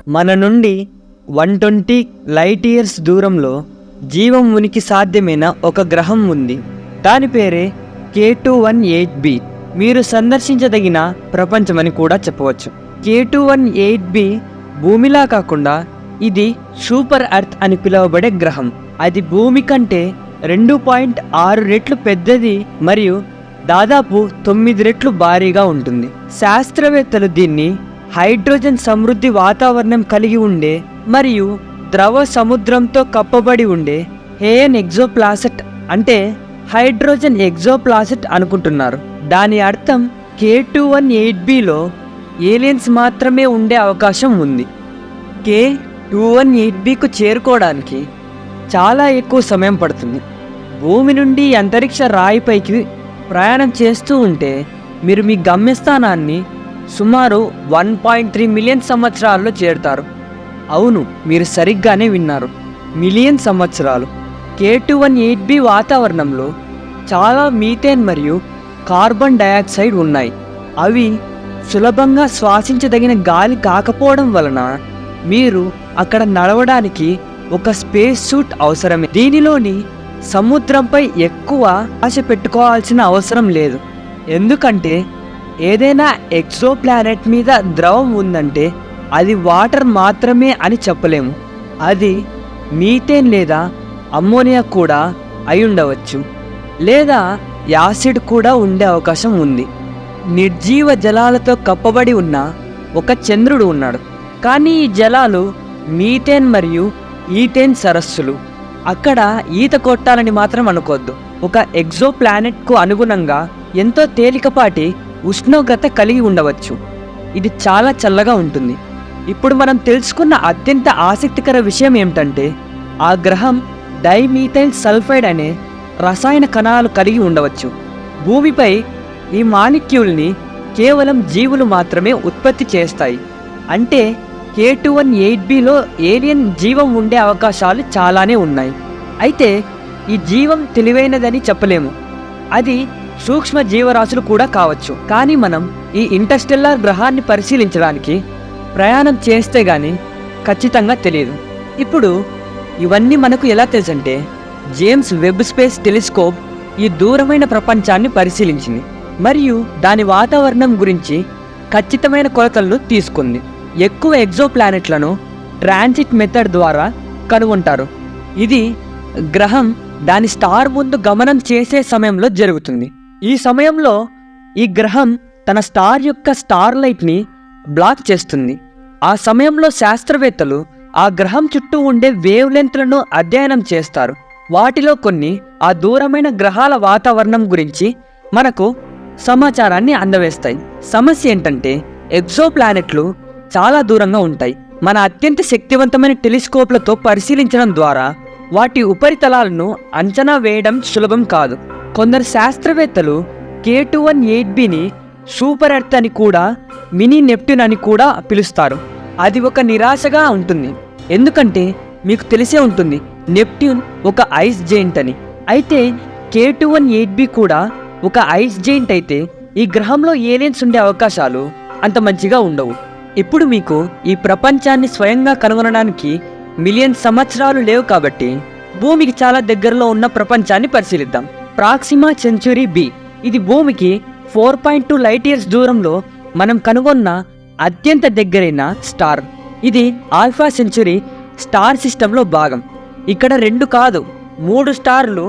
మన నుండి 120 light years దూరంలో జీవం ఉనికి సాధ్యమైన ఒక గ్రహం ఉంది. దాని పేరే K218b. మీరు సందర్శించదగిన ప్రపంచమని కూడా చెప్పవచ్చు. K218b భూమిలా కాకుండా ఇది సూపర్ ఎర్త్ అని పిలువబడే గ్రహం. అది భూమి కంటే 2.6 రెట్లు పెద్దది మరియు దాదాపు 9 రెట్లు భారీగా ఉంటుంది. శాస్త్రవేత్తలు దీన్ని హైడ్రోజన్ సమృద్ధి వాతావరణం కలిగి ఉండే మరియు ద్రవ సముద్రంతో కప్పబడి ఉండే హేయన్ ఎగ్జోప్లాసెట్ అంటే హైడ్రోజన్ ఎగ్జోప్లాసెట్ అనుకుంటున్నారు. దాని అర్థం K218bలో ఏలియన్స్ మాత్రమే ఉండే అవకాశం ఉంది. K218bకు చేరుకోవడానికి చాలా ఎక్కువ సమయం పడుతుంది. భూమి నుండి అంతరిక్ష రాయిపైకి ప్రయాణం చేస్తూ ఉంటే మీరు మీ గమ్యస్థానాన్ని సుమారు 1.3 మిలియన్ సంవత్సరాల్లో చేరుతారు. అవును, మీరు సరిగ్గానే విన్నారు, మిలియన్ సంవత్సరాలు. K218b వాతావరణంలో చాలా మీథేన్ మరియు కార్బన్ డయాక్సైడ్ ఉన్నాయి. అవి సులభంగా శ్వాసించదగిన గాలి కాకపోవడం వలన మీరు అక్కడ నడవడానికి ఒక స్పేస్ సూట్ అవసరమే. దీనిలోని సముద్రంపై ఎక్కువ ఆశ పెట్టుకోవాల్సిన అవసరం లేదు. ఎందుకంటే ఏదైనా ఎక్సో ప్లానెట్ మీద ద్రవం ఉందంటే అది వాటర్ మాత్రమే అని చెప్పలేము. అది మీథేన్ లేదా అమ్మోనియా కూడా అయి ఉండవచ్చు, లేదా యాసిడ్ కూడా ఉండే అవకాశం ఉంది. నిర్జీవ జలాలతో కప్పబడి ఉన్న ఒక చంద్రుడు ఉన్నాడు. కానీ ఈ జలాలు మీథేన్ మరియు ఈథేన్ సరస్సులు. అక్కడ ఈత కొట్టాలని మాత్రం అనుకోవద్దు. ఒక ఎగ్జో ప్లానెట్కు అనుగుణంగా ఎంతో తేలికపాటి ఉష్ణోగ్రత కలిగి ఉండవచ్చు. ఇది చాలా చల్లగా ఉంటుంది. ఇప్పుడు మనం తెలుసుకున్న అత్యంత ఆసక్తికర విషయం ఏమిటంటే ఆ గ్రహం డైమీథైల్ సల్ఫైడ్ అనే రసాయన కణాలు కలిగి ఉండవచ్చు. భూమిపై ఈ మాలిక్యూల్ని కేవలం జీవులు మాత్రమే ఉత్పత్తి చేస్తాయి. అంటే K218bలో ఏలియన్ జీవం ఉండే అవకాశాలు చాలానే ఉన్నాయి. అయితే ఈ జీవం తెలివైనదని చెప్పలేము. అది సూక్ష్మ జీవరాశులు కూడా కావచ్చు. కానీ మనం ఈ ఇంటర్స్టెల్లార్ గ్రహాన్ని పరిశీలించడానికి ప్రయాణం చేస్తే గానీ ఖచ్చితంగా తెలియదు. ఇప్పుడు ఇవన్నీ మనకు ఎలా తెలుసంటే జేమ్స్ వెబ్ స్పేస్ టెలిస్కోప్ ఈ దూరమైన ప్రపంచాన్ని పరిశీలించింది మరియు దాని వాతావరణం గురించి ఖచ్చితమైన కొలతలను తీసుకుంది. ఎక్కువ ఎగ్జో ప్లానెట్లను ట్రాన్సిట్ మెథడ్ ద్వారా కనుగొంటారు. ఇది గ్రహం దాని స్టార్ ముందు గమనం చేసే సమయంలో జరుగుతుంది. ఈ సమయంలో ఈ గ్రహం తన స్టార్ యొక్క స్టార్ లైట్ని బ్లాక్ చేస్తుంది. ఆ సమయంలో శాస్త్రవేత్తలు ఆ గ్రహం చుట్టూ ఉండే వేవ్ లెంత్లను అధ్యయనం చేస్తారు. వాటిలో కొన్ని ఆ దూరమైన గ్రహాల వాతావరణం గురించి మనకు సమాచారాన్ని అందవేస్తాయి. సమస్య ఏంటంటే ఎగ్జో ప్లానెట్లు చాలా దూరంగా ఉంటాయి. మన అత్యంత శక్తివంతమైన టెలిస్కోప్లతో పరిశీలించడం ద్వారా వాటి ఉపరితలాలను అంచనా వేయడం సులభం కాదు. కొందరు శాస్త్రవేత్తలు K218bని సూపర్ ఎర్త్ అని కూడా మినీ నెప్ట్యూన్ అని కూడా పిలుస్తారు. అది ఒక నిరాశగా ఉంటుంది. ఎందుకంటే మీకు తెలిసే ఉంటుంది నెప్ట్యూన్ ఒక ఐస్ జెయింట్ అని. అయితే K218b కూడా ఒక ఐస్ జెయింట్ అయితే ఈ గ్రహంలో ఏలియన్స్ ఉండే అవకాశాలు అంత మంచిగా ఉండవు. ఇప్పుడు మీకు ఈ ప్రపంచాన్ని స్వయంగా కనుగొనడానికి మిలియన్ సంవత్సరాలు లేవు కాబట్టి భూమికి చాలా దగ్గరలో ఉన్న ప్రపంచాన్ని పరిశీలిద్దాం. Proxima Centauri B. ఇది భూమికి 4.2 లైట్ ఇయర్స్ దూరంలో మనం కనుగొన్న అత్యంత దగ్గరైన స్టార్. ఇది ఆల్ఫా సెంచురీ స్టార్ సిస్టంలో భాగం. ఇక్కడ 2 కాదు 3 స్టార్లు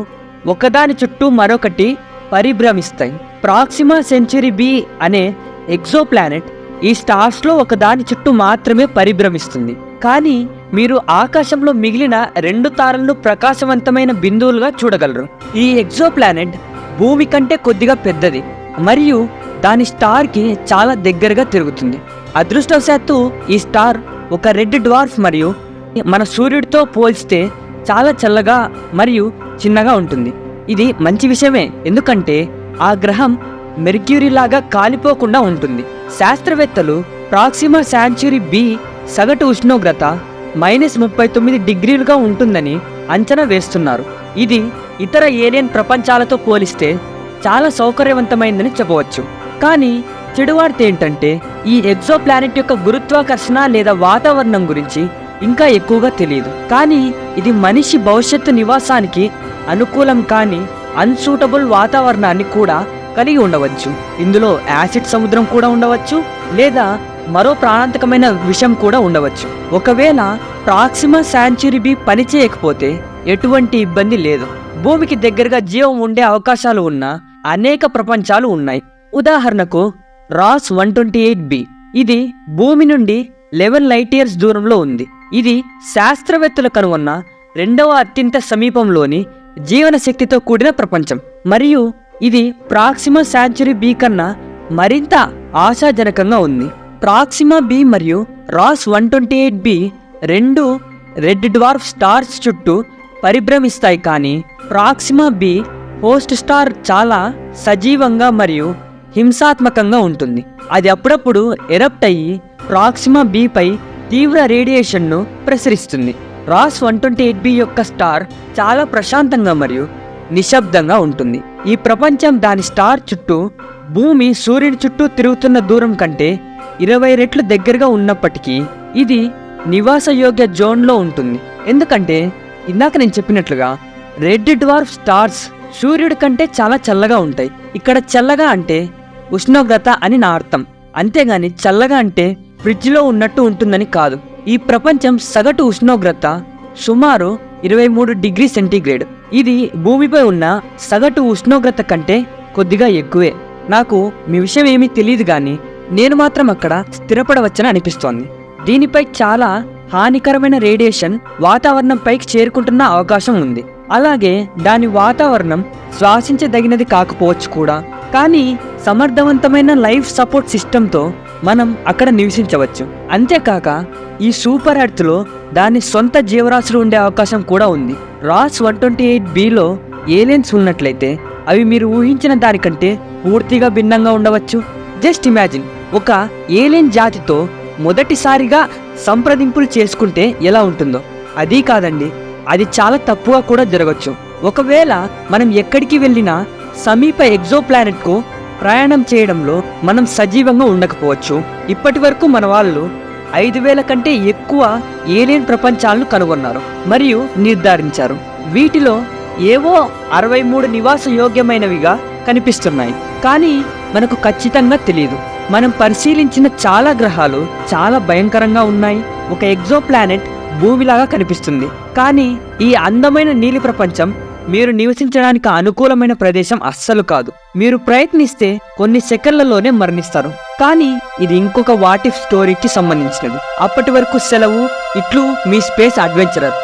ఒకదాని చుట్టూ మరొకటి పరిభ్రమిస్తాయి. ప్రాక్సిమా సెంచురీ బి అనే ఎగ్జో ప్లానెట్ ఈ స్టార్స్లో ఒకదాని చుట్టూ మాత్రమే పరిభ్రమిస్తుంది. కానీ మీరు ఆకాశంలో మిగిలిన 2 తారలను ప్రకాశవంతమైన బిందువులుగా చూడగలరు. ఈ ఎగ్జో ప్లానెట్ భూమి కంటే కొద్దిగా పెద్దది మరియు దాని స్టార్కి చాలా దగ్గరగా తిరుగుతుంది. అదృష్టవశాత్తు ఈ స్టార్ ఒక రెడ్ డ్వార్ఫ్ మరియు మన సూర్యుడితో పోల్చితే చాలా చల్లగా మరియు చిన్నగా ఉంటుంది. ఇది మంచి విషయమే, ఎందుకంటే ఆ గ్రహం మెర్క్యూరీ లాగా కాలిపోకుండా ఉంటుంది. శాస్త్రవేత్తలు ప్రాక్సిమా సెంచురీ బి సగటు ఉష్ణోగ్రత -39 డిగ్రీలుగా ఉంటుందని అంచనా వేస్తున్నారు. ఇది ఇతర ఏలియన్ ప్రపంచాలతో పోలిస్తే చాలా సౌకర్యవంతమైందని చెప్పవచ్చు. కానీ చెడు వార్త ఏంటంటే ఈ ఎగ్జో ప్లానెట్ యొక్క గురుత్వాకర్షణ లేదా వాతావరణం గురించి ఇంకా ఎక్కువగా తెలియదు. కానీ ఇది మనిషి భవిష్యత్తు నివాసానికి అనుకూలం కాని అన్సూటబుల్ వాతావరణాన్ని కూడా కలిగి ఉండవచ్చు. ఇందులో యాసిడ్ సముద్రం కూడా ఉండవచ్చు, లేదా మరో ప్రాణాంతకమైన విషయం కూడా ఉండవచ్చు. ఒకవేళ ప్రాక్సిమా సెంచురీ బి పనిచేయకపోతే ఎటువంటి ఇబ్బంది లేదు. భూమికి దగ్గరగా జీవం ఉండే అవకాశాలు ఉన్న అనేక ప్రపంచాలు ఉన్నాయి. ఉదాహరణకు రాస్ 128b. ఇది భూమి నుండి 11 లైట్ ఇయర్స్ దూరంలో ఉంది. ఇది శాస్త్రవేత్తలు కనుగొన్న రెండవ అత్యంత సమీపంలోని జీవన శక్తితో కూడిన ప్రపంచం. మరియు ఇది ప్రాక్సిమా సెంచురీ బి కన్నా మరింత ఆశాజనకంగా ఉంది. ప్రాక్సిమా బి మరియు రాస్ 128b రెండు రెడ్ డ్వార్ఫ్ స్టార్స్ చుట్టూ పరిభ్రమిస్తాయి. కానీ ప్రాక్సిమా బి హోస్ట్ స్టార్ చాలా సజీవంగా మరియు హింసాత్మకంగా ఉంటుంది. అది అప్పుడప్పుడు ఎరప్ట్ అయ్యి ప్రాక్సిమా బి పై తీవ్ర రేడియేషన్ను ప్రసరిస్తుంది. రాస్ 128b యొక్క స్టార్ చాలా ప్రశాంతంగా మరియు నిశ్శబ్దంగా ఉంటుంది. ఈ ప్రపంచం దాని స్టార్ చుట్టూ భూమి సూర్యుడి చుట్టూ తిరుగుతున్న దూరం కంటే 20 రెట్లు దగ్గరగా ఉన్నప్పటికీ ఇది నివాసయోగ్య జోన్లో ఉంటుంది. ఎందుకంటే ఇందాక నేను చెప్పినట్లుగా రెడ్ డ్వార్ఫ్ స్టార్స్ సూర్యుడి కంటే చాలా చల్లగా ఉంటాయి. ఇక్కడ చల్లగా అంటే ఉష్ణోగ్రత అని నా అర్థం, అంతేగాని చల్లగా అంటే ఫ్రిడ్జ్లో ఉన్నట్టు ఉంటుందని కాదు. ఈ ప్రపంచం సగటు ఉష్ణోగ్రత సుమారు 23 డిగ్రీ సెంటీగ్రేడ్. ఇది భూమిపై ఉన్న సగటు ఉష్ణోగ్రత కంటే కొద్దిగా ఎక్కువే. నాకు మీ విషయం ఏమీ తెలియదు, కానీ నేను మాత్రం అక్కడ స్థిరపడవచ్చని అనిపిస్తోంది. దీనిపై చాలా హానికరమైన రేడియేషన్ వాతావరణం పైకి చేరుకుంటున్న అవకాశం ఉంది. అలాగే దాని వాతావరణం శ్వాసించదగినది కాకపోవచ్చు కూడా. కానీ సమర్థవంతమైన లైఫ్ సపోర్ట్ సిస్టంతో మనం అక్కడ నివసించవచ్చు. అంతేకాక ఈ సూపర్ ఎర్త్లో దాని సొంత జీవరాశులు ఉండే అవకాశం కూడా ఉంది. రాస్ 128bలో ఏలియన్స్ ఉన్నట్లయితే అవి మీరు ఊహించిన దానికంటే పూర్తిగా భిన్నంగా ఉండవచ్చు. జస్ట్ ఇమాజిన్, ఒక ఏలియన్ జాతితో మొదటిసారిగా సంప్రదింపులు చేసుకుంటే ఎలా ఉంటుందో. అదీ కాదండి, అది చాలా తప్పుగా కూడా జరగచ్చు. ఒకవేళ మనం ఎక్కడికి వెళ్ళినా సమీప ఎగ్జో ప్లానెట్కు ప్రయాణం చేయడంలో మనం సజీవంగా ఉండకపోవచ్చు. ఇప్పటి వరకు మన వాళ్ళు 5000 కంటే ఎక్కువ ఏలియన్ ప్రపంచాలను కనుగొన్నారు మరియు నిర్ధారించారు. వీటిలో ఏవో 63 నివాస యోగ్యమైనవిగా కనిపిస్తున్నాయి. కానీ మనకు ఖచ్చితంగా తెలియదు. మనం పరిశీలించిన చాలా గ్రహాలు చాలా భయంకరంగా ఉన్నాయి. ఒక ఎగ్జో ప్లానెట్ భూమిలాగా కనిపిస్తుంది, కానీ ఈ అందమైన నీలి ప్రపంచం మీరు నివసించడానికి అనుకూలమైన ప్రదేశం అస్సలు కాదు. మీరు ప్రయత్నిస్తే కొన్ని సెకండ్లలోనే మరణిస్తారు. కానీ ఇది ఇంకొక వాట్ ఇఫ్ స్టోరీకి సంబంధించినది. అప్పటి వరకు సెలవు. ఇట్లు మీ స్పేస్ అడ్వెంచరర్.